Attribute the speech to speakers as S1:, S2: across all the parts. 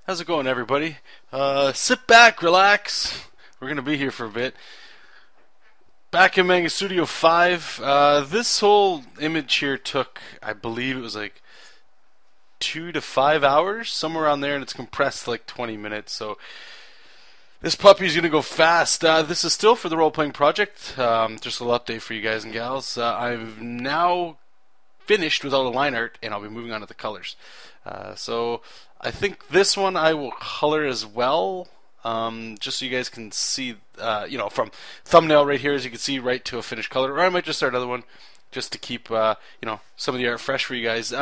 S1: How's it going, everybody? Sit back, relax. We're going to be here for a bit. Back in Manga Studio 5, this whole image here took, I believe it was like 2 to 5 hours, somewhere around there, and it's compressed to like 20 minutes, so this puppy's going to go fast. This is still for the role-playing project. Just a little update for you guys and gals. I've now finished with all the line art, and I'll be moving on to the colors. So I think this one I will color as well, just so you guys can see, from thumbnail right here, as you can see, right to a finished color. Or I might just start another one, just to keep, some of the art fresh for you guys.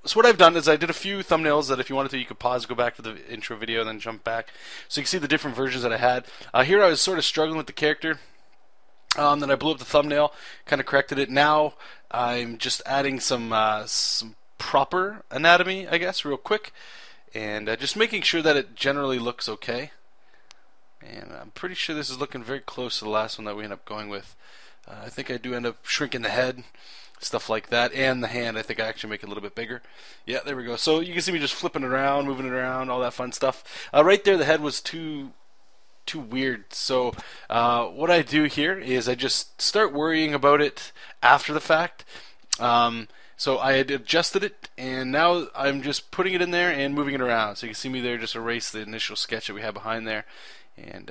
S1: So what I've done is I did a few thumbnails that if you wanted to, you could pause, go back to the intro video, and then jump back. So you can see the different versions that I had. Here I was sort of struggling with the character. Then I blew up the thumbnail, kind of corrected it. Now I'm just adding some proper anatomy, I guess, real quick, and just making sure that it generally looks okay. And I'm pretty sure this is looking very close to the last one that we end up going with. I think I do end up shrinking the head, stuff like that, and the hand. I think I actually make it a little bit bigger. Yeah, there we go. So you can see me just flipping it around, moving it around, all that fun stuff. Right there, the head was too weird. So what I do here is I just start worrying about it after the fact. So I had adjusted it, and now I'm just putting it in there and moving it around. So you can see me there just erase the initial sketch that we had behind there, and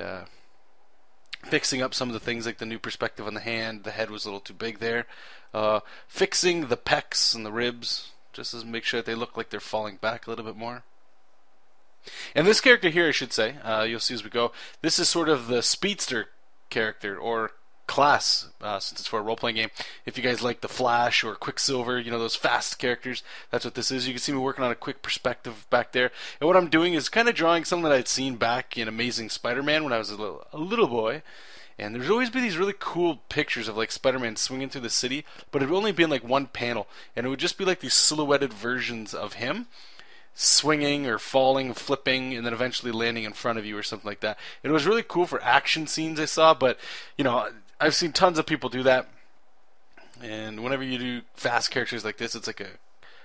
S1: fixing up some of the things like the new perspective on the hand. The head was a little too big there. Fixing the pecs and the ribs, just to make sure that they look like they're falling back a little bit more. And this character here, I should say, you'll see as we go, this is sort of the speedster character, or class, since it's for a role-playing game. If you guys like the Flash or Quicksilver, those fast characters, that's what this is. You can see me working on a quick perspective back there. And what I'm doing is kind of drawing something that I'd seen back in Amazing Spider-Man when I was a little boy. And there's always been these really cool pictures of like Spider-Man swinging through the city, but it would only be in like one panel, and it would just be like these silhouetted versions of him swinging or falling, flipping, and then eventually landing in front of you or something like that. It was really cool for action scenes I saw, but I've seen tons of people do that, and whenever you do fast characters like this, it's like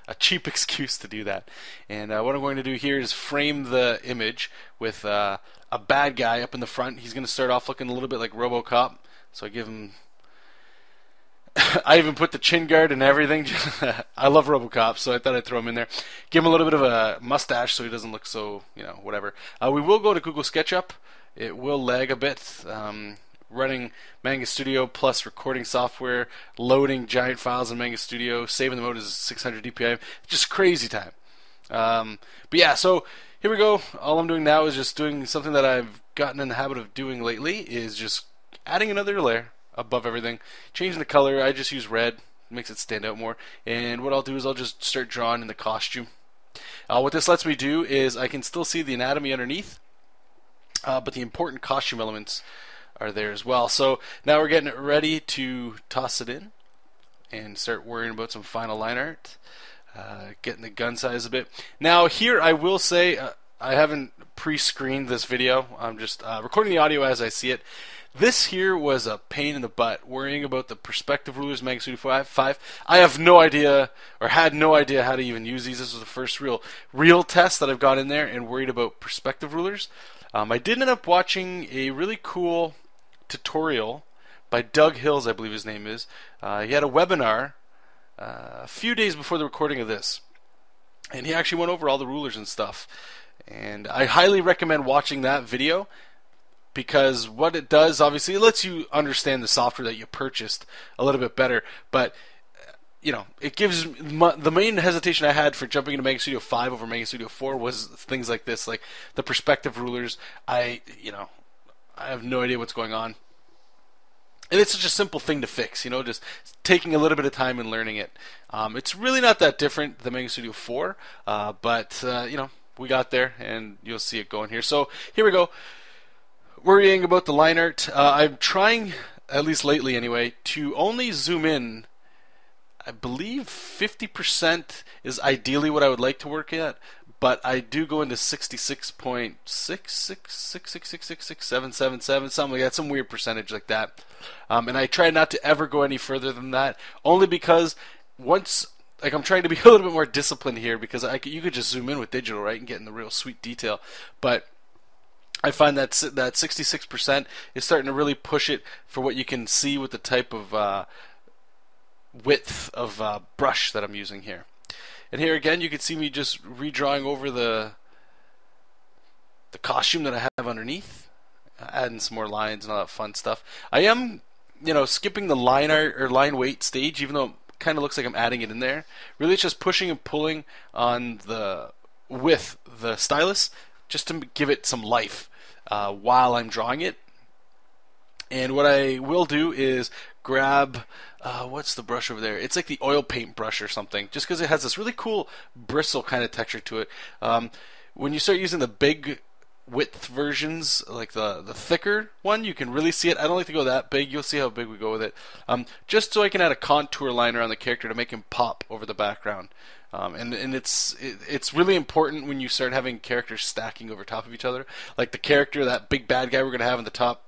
S1: a cheap excuse to do that. And what I'm going to do here is frame the image with a bad guy up in the front. He's going to start off looking a little bit like RoboCop, so I give him I even put the chin guard and everything. I love RoboCop, so I thought I'd throw him in there. Give him a little bit of a mustache so he doesn't look so, whatever. We will go to Google SketchUp. It will lag a bit. Running Manga Studio plus recording software, loading giant files in Manga Studio, saving them out as 600 DPI. Just crazy time. But yeah, so here we go. All I'm doing now is just doing something that I've gotten in the habit of doing lately, is just adding another layer above everything, changing the color. I just use red, makes it stand out more. And what I'll do is I'll just start drawing in the costume. What this lets me do is I can still see the anatomy underneath, but the important costume elements are there as well. So now we're getting it ready to toss it in and start worrying about some final line art, getting the gun size a bit. Now here I will say I haven't pre-screened this video. I'm just recording the audio as I see it. This here was a pain in the butt, worrying about the perspective rulers, Manga Studio 5. I have no idea, or had no idea, how to even use these. This was the first real test that I've got in there and worried about perspective rulers. I did end up watching a really cool tutorial by Doug Hills, I believe his name is. He had a webinar a few days before the recording of this, and he actually went over all the rulers and stuff. And I highly recommend watching that video, because what it does, obviously, it lets you understand the software that you purchased a little bit better. But it gives the main hesitation I had for jumping into Manga Studio 5 over Manga Studio 4 was things like this, like the perspective rulers. I have no idea what's going on. And it's such a simple thing to fix, just taking a little bit of time and learning it. It's really not that different than Manga Studio 4, but we got there, and you'll see it going here. So here we go. Worrying about the line art. I'm trying, at least lately anyway, to only zoom in. I believe 50% is ideally what I would like to work at, but I do go into 66.666666777, something like that, some weird percentage like that. And I try not to ever go any further than that, only because once like I'm trying to be a little bit more disciplined here because you could just zoom in with digital, right, and get in the real sweet detail. But I find that 66% is starting to really push it for what you can see with the type of width of brush that I'm using here. And here again, you can see me just redrawing over the costume that I have underneath, adding some more lines and all that fun stuff. I am, skipping the line art or line weight stage, even though it kind of looks like I'm adding it in there. Really, it's just pushing and pulling on with the stylus just to give it some life while I'm drawing it. And what I will do is grab, what's the brush over there? It's like the oil paint brush or something, just because it has this really cool bristle kind of texture to it. When you start using the big width versions, like the thicker one, you can really see it. I don't like to go that big. You'll see how big we go with it. Just so I can add a contour line around the character to make him pop over the background. And it's really important when you start having characters stacking over top of each other. Like the character, that big bad guy we're going to have in the top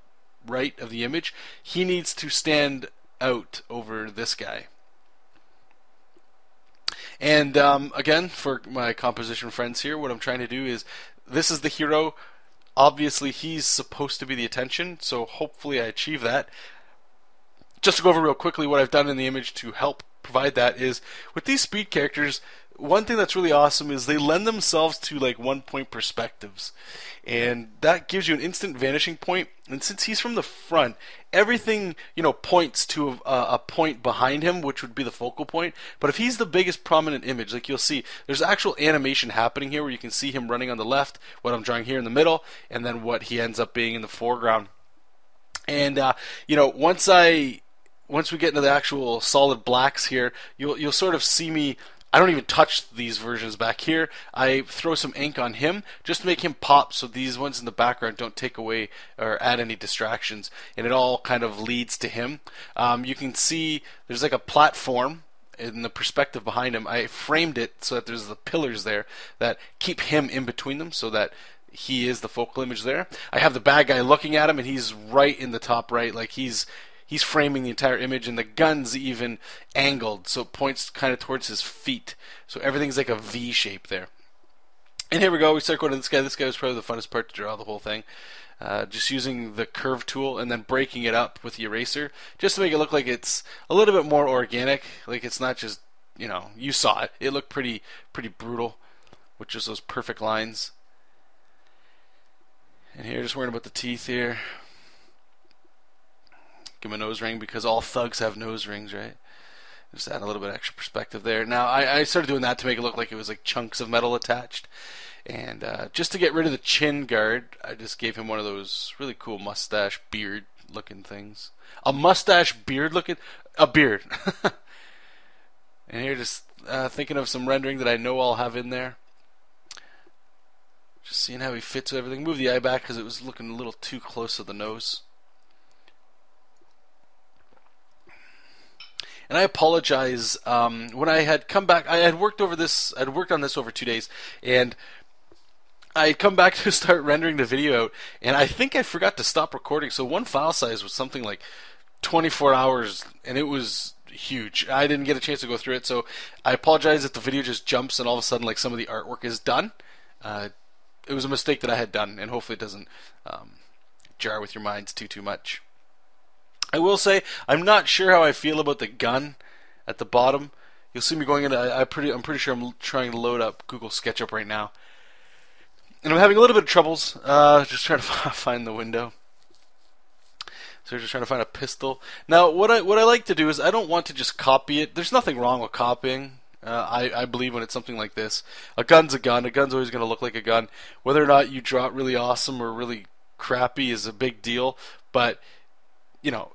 S1: right of the image, he needs to stand out over this guy. And again, for my composition friends here, what I'm trying to do is, this is the hero. Obviously, he's supposed to be the attention, so hopefully I achieve that. Just to go over real quickly what I've done in the image to help provide that is, with these speed characters, one thing that's really awesome is they lend themselves to like 1-point perspectives, and that gives you an instant vanishing point. And since he's from the front, everything points to a point behind him, which would be the focal point. But if he's the biggest prominent image, like you'll see, there's actual animation happening here where you can see him running on the left, what I'm drawing here in the middle, and then what he ends up being in the foreground. And once we get into the actual solid blacks here, you'll sort of see me. I don't even touch these versions back here. I throw some ink on him just to make him pop, so these ones in the background don't take away or add any distractions, and it all kind of leads to him. You can see there's like a platform in the perspective behind him. I framed it so that there's the pillars there that keep him in between them, so that he is the focal image there. I have the bad guy looking at him, and he's right in the top right, like he's framing the entire image, and the gun's even angled, so it points kind of towards his feet. So everything's like a V shape there. And here we go. We start going to this guy. This guy was probably the funnest part to draw the whole thing. Just using the curve tool and then breaking it up with the eraser, just to make it look like it's a little bit more organic. Like it's not just, you saw it. It looked pretty brutal, with just those perfect lines. And here, just worrying about the teeth here. Give him a nose ring because all thugs have nose rings, right? Just add a little bit extra perspective there. Now, I started doing that to make it look like it was like chunks of metal attached. And just to get rid of the chin guard, I just gave him one of those really cool mustache beard looking things. A mustache beard looking? A beard. And here, just thinking of some rendering that I know I'll have in there. Just seeing how he fits with everything. Move the eye back because it was looking a little too close to the nose. And I apologize. When I had come back, I had worked on this over 2 days, and I had come back to start rendering the video out, and I think I forgot to stop recording. So one file size was something like 24 hours, and it was huge. I didn't get a chance to go through it, so I apologize if the video just jumps and all of a sudden like some of the artwork is done. It was a mistake that I had done, and hopefully it doesn't jar with your minds too much. I will say, I'm not sure how I feel about the gun at the bottom. You'll see me going into, I'm pretty sure I'm trying to load up Google Sketchup right now. And I'm having a little bit of troubles, just trying to find the window. So we're just trying to find a pistol. Now, what I like to do is, I don't want to just copy it. There's nothing wrong with copying. I believe when it's something like this. A gun's a gun. A gun's always going to look like a gun. Whether or not you draw it really awesome or really crappy is a big deal. But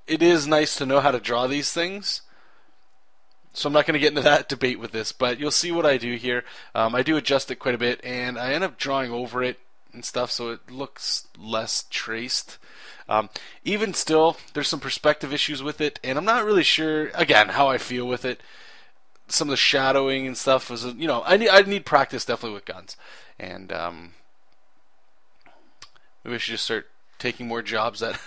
S1: it is nice to know how to draw these things. So I'm not going to get into that debate with this, but you'll see what I do here. I do adjust it quite a bit, and I end up drawing over it and stuff, so it looks less traced. Even still, there's some perspective issues with it, and I'm not really sure, again, how I feel with it. Some of the shadowing and stuff was, I need practice definitely with guns. And maybe I should just start taking more jobs that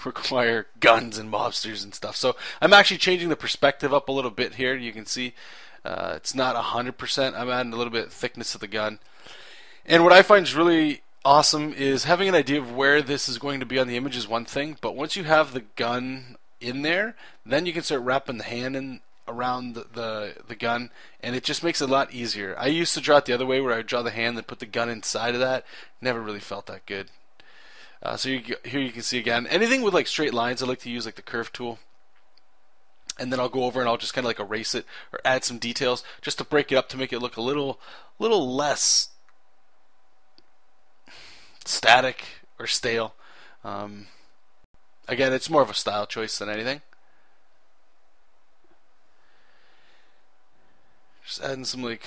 S1: require guns and mobsters and stuff. So I'm actually changing the perspective up a little bit here. You can see It's not 100%. I'm adding a little bit of thickness to the gun. And what I find is really awesome is having an idea of where this is going to be on the image is one thing, but once you have the gun in there, then you can start wrapping the hand in around the gun, and it just makes it a lot easier. I used to draw it the other way, where I would draw the hand and put the gun inside of that. Never really felt that good. So here you can see again, anything with like straight lines, I like to use like the curve tool, and then I'll go over and I'll just kind of like erase it or add some details just to break it up to make it look a little less static or stale. Again, it's more of a style choice than anything. Just adding some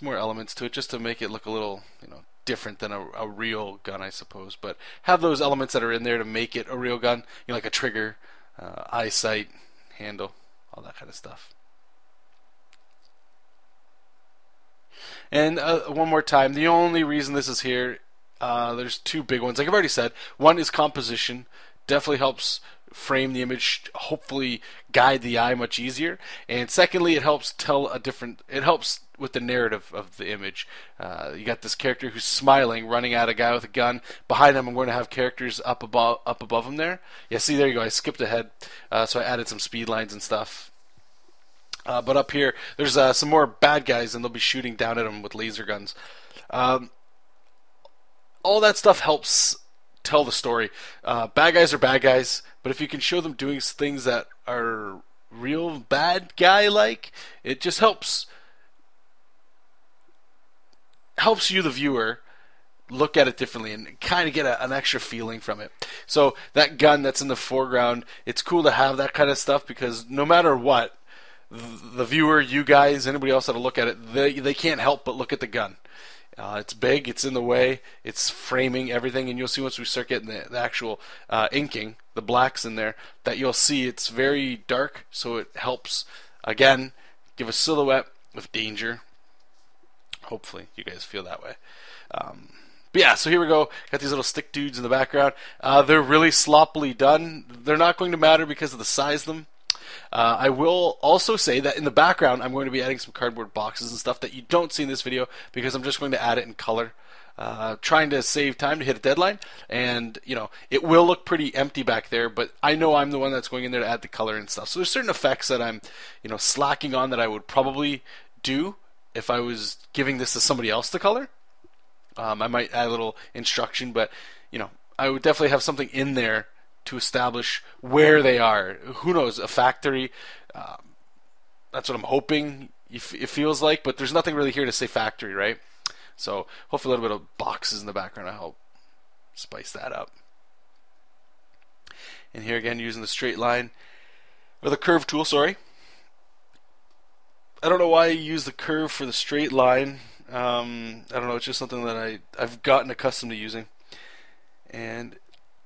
S1: more elements to it just to make it look a little, different than a real gun, I suppose. But have those elements that are in there to make it a real gun, like a trigger, eyesight, handle, all that kind of stuff. And one more time, the only reason this is here, there's two big ones. Like I've already said, one is composition. Definitely helps frame the image, hopefully guide the eye much easier. And secondly, it helps it helps with the narrative of the image. You got this character who's smiling, running at a guy with a gun. Behind him, I'm going to have characters up above him there. Yeah, see, there you go. I skipped ahead, so I added some speed lines and stuff. But up here, there's some more bad guys, and they'll be shooting down at them with laser guns. All that stuff helps tell the story. Bad guys are bad guys, but if you can show them doing things that are real bad guy-like, it just helps you, the viewer, look at it differently and kind of get an extra feeling from it. So that gun that's in the foreground, it's cool to have that kind of stuff, because no matter what, the viewer, you guys, anybody else that'll look at it, they can't help but look at the gun. It's big, it's in the way, it's framing everything, and you'll see once we start getting the actual inking, the blacks in there, that you'll see it's very dark, so it helps, again, give a silhouette of danger. Hopefully you guys feel that way. But yeah, so here we go. Got these little stick dudes in the background. They're really sloppily done. They're not going to matter because of the size of them. I will also say that in the background I'm going to be adding some cardboard boxes and stuff that you don't see in this video, because I'm just going to add it in color, trying to save time to hit a deadline. And it will look pretty empty back there, but I know I'm the one that's going in there to add the color and stuff. So there's certain effects that I'm slacking on that I would probably do if I was giving this to somebody else to color. I might add a little instruction, but I would definitely have something in there to establish where they are. Who knows, a factory, that's what I'm hoping it feels like, but there's nothing really here to say factory, right? So hopefully a little bit of boxes in the background will help spice that up. And here again, using the straight line, or the curve tool, sorry. I don't know why I use the curve for the straight line. I don't know, it's just something that I've gotten accustomed to using. And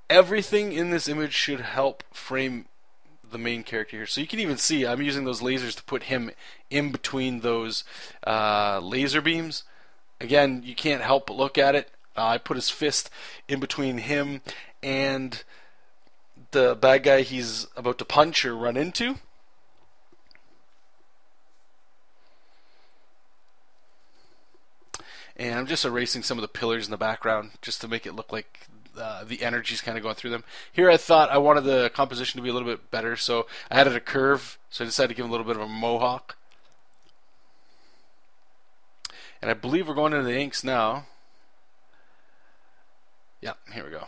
S1: everything in this image should help frame the main character here. So you can even see I'm using those lasers to put him in between those laser beams. Again, you can't help but look at it. I put his fist in between him and the bad guy he's about to punch or run into. And I'm just erasing some of the pillars in the background just to make it look like the energy's kind of going through them. Here I thought I wanted the composition to be a little bit better, so I added a curve, so I decided to give him a little bit of a mohawk. And I believe we're going into the inks now. Yeah, here we go.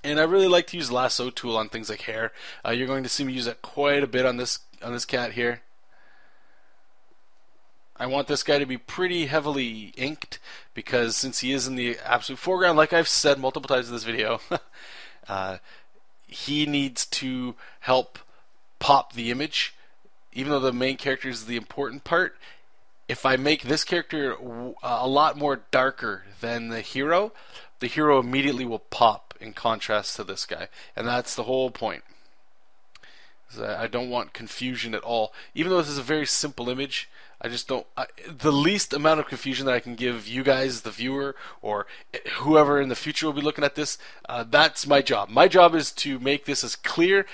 S1: And I really like to use the lasso tool on things like hair. You're going to see me use that quite a bit on this cat here. I want this guy to be pretty heavily inked, because since he is in the absolute foreground, like I've said multiple times in this video, he needs to help pop the image. Even though the main character is the important part, if I make this character a lot more darker than the hero immediately will pop in contrast to this guy. And that's the whole point. I don't want confusion at all. Even though this is a very simple image, I just don't. The least amount of confusion that I can give you guys, the viewer, or whoever in the future will be looking at this, that's my job. My job is to make this as clear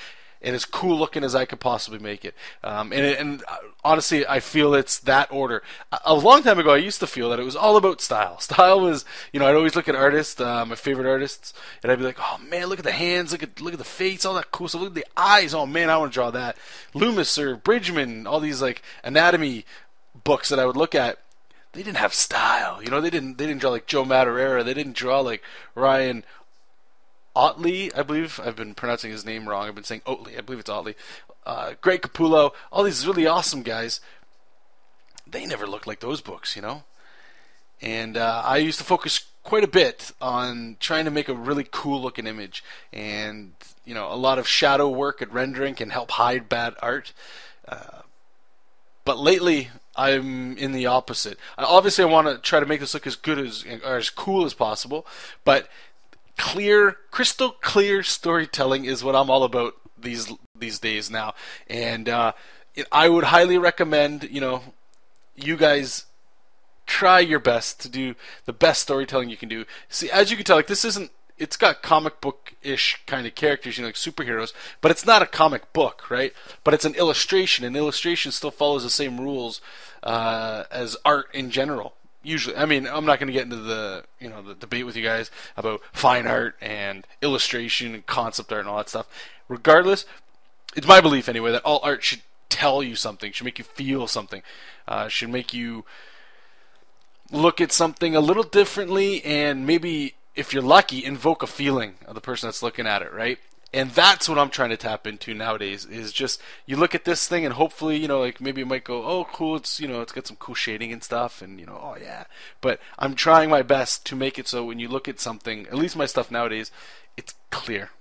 S1: and as cool looking as I could possibly make it. And honestly, I feel it's that order. A long time ago, I used to feel that it was all about style. Style was, I'd always look at artists, my favorite artists, and I'd be like, oh man, look at the hands, look at the face, all that cool stuff. Look at the eyes. Oh man, I want to draw that. Loomis or Bridgman, all these like anatomy books that I would look at. They didn't have style. They didn't draw like Joe Madureira. They didn't draw like Ryan Otley, I believe. I've been pronouncing his name wrong. I've been saying Otley. I believe it's Otley. Greg Capullo. All these really awesome guys. They never looked like those books, And I used to focus quite a bit on trying to make a really cool looking image. And, a lot of shadow work and rendering can help hide bad art. But lately, I'm in the opposite. Obviously, I want to try to make this look as good or as cool as possible. But crystal clear storytelling is what I'm all about these days now, and I would highly recommend you guys try your best to do the best storytelling you can do. See, as you can tell, like it's got comic book-ish kind of characters, like superheroes, but it's not a comic book, right? But it's an illustration, and illustration still follows the same rules as art in general. Usually, I mean, I'm not going to get into the the debate with you guys about fine art and illustration and concept art and all that stuff. Regardless, it's my belief anyway that all art should tell you something, should make you feel something, should make you look at something a little differently, and maybe, if you're lucky, invoke a feeling of the person that's looking at it, right? And that's what I'm trying to tap into nowadays, is just, you look at this thing and hopefully, like maybe it might go, oh cool, it's, it's got some cool shading and stuff, and oh yeah. But I'm trying my best to make it so when you look at something, at least my stuff nowadays, it's clear.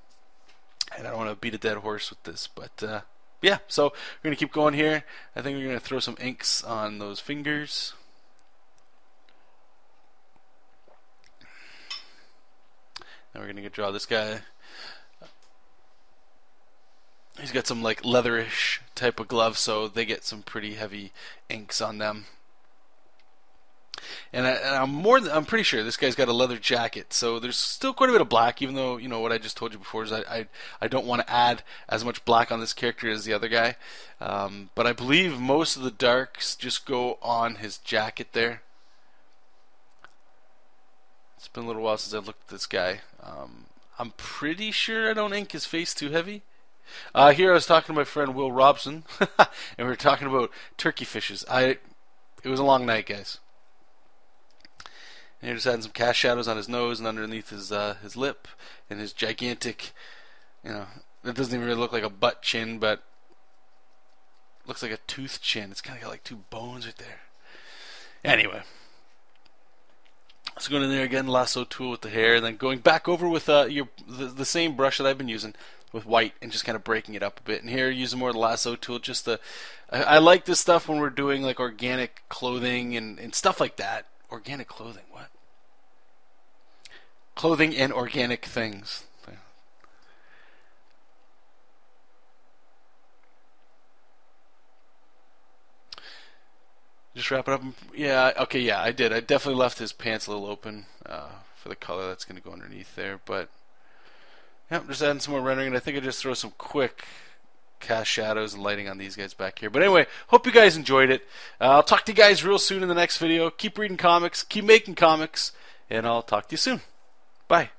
S1: And I don't want to beat a dead horse with this, but yeah, so we're going to keep going here. I think we're going to throw some inks on those fingers. Now we're going to draw this guy. He's got some like leatherish type of gloves, so they get some pretty heavy inks on them. And I'm pretty sure this guy's got a leather jacket, so there's still quite a bit of black, even though what I just told you before is I don't want to add as much black on this character as the other guy. But I believe most of the darks just go on his jacket there. It's been a little while since I've looked at this guy. I'm pretty sure I don't ink his face too heavy. Here I was talking to my friend Will Robson, and we were talking about turkey fishes. It was a long night, guys. And you're just adding some cast shadows on his nose and underneath his lip and his gigantic, it doesn't even really look like a butt chin, but looks like a tooth chin. It's kind of got like two bones right there. Anyway. So going in there again, lasso tool with the hair, and then going back over with the same brush that I've been using with white, and just kind of breaking it up a bit. And here, using more of the lasso tool, just I like this stuff when we're doing like organic clothing and stuff like that. Organic clothing, what? Clothing and organic things. Just wrap it up. Yeah, okay, yeah, I did. I definitely left his pants a little open for the color that's going to go underneath there. But, yeah, I'm just adding some more rendering, and I think I just throw some quick cast shadows and lighting on these guys back here. But anyway, hope you guys enjoyed it. I'll talk to you guys real soon in the next video. Keep reading comics, keep making comics, and I'll talk to you soon. Bye.